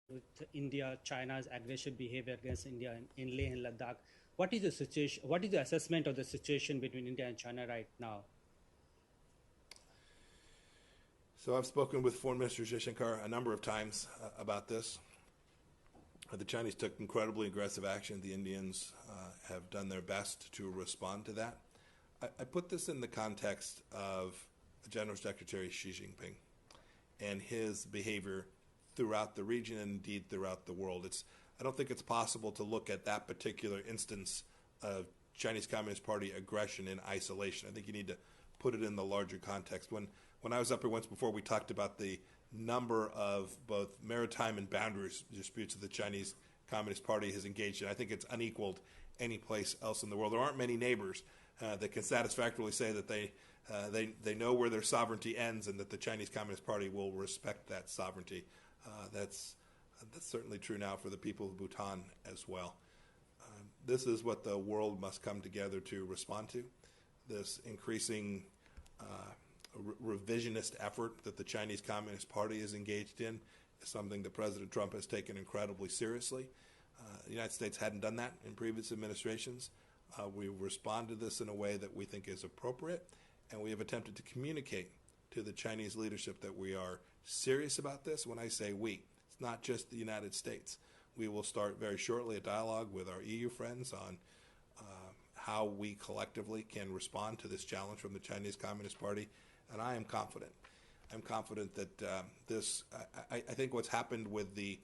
with India, China's aggressive behavior against India in Leh and Ladakh. What is the situation? What is the assessment of the situation between India and China right now? So I've spoken with Foreign Minister S Jaishankar a number of times about this. The Chinese took incredibly aggressive action. The Indians have done their best to respond to that. I put this in the context of General Secretary Xi Jinping and his behavior throughout the region and indeed throughout the world. I don't think it's possible to look at that particular instance of Chinese Communist Party aggression in isolation. I think you need to put it in the larger context. When I was up here once before, we talked about the number of both maritime and boundary disputes that the Chinese Communist Party has engaged in. I think it's unequaled any place else in the world. There aren't many neighbors that can satisfactorily say that they know where their sovereignty ends and that the Chinese Communist Party will respect that sovereignty. That's certainly true now for the people of Bhutan as well. This is what the world must come together to respond to. This increasing revisionist effort that the Chinese Communist Party is engaged in is something that President Trump has taken incredibly seriously. The United States hadn't done that in previous administrations. We respond to this in a way that we think is appropriate, and we have attempted to communicate to the Chinese leadership that we are serious about this. When I say we, it's not just the United States. We will start very shortly a dialogue with our EU friends on how we collectively can respond to this challenge from the Chinese Communist Party, and I am confident. I'm confident that I think what's happened with the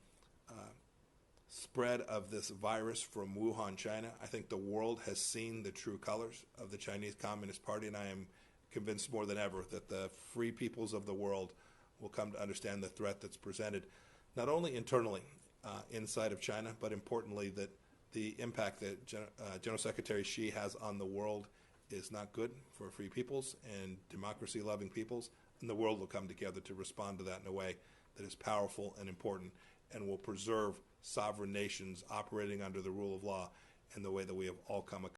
spread of this virus from Wuhan, China, I think the world has seen the true colors of the Chinese Communist Party, and I am convinced more than ever that the free peoples of the world will come to understand the threat that's presented, not only internally inside of China, but importantly that the impact that General Secretary Xi has on the world is not good for free peoples and democracy-loving peoples, and the world will come together to respond to that in a way that is powerful and important and will preserve sovereign nations operating under the rule of law in the way that we have all come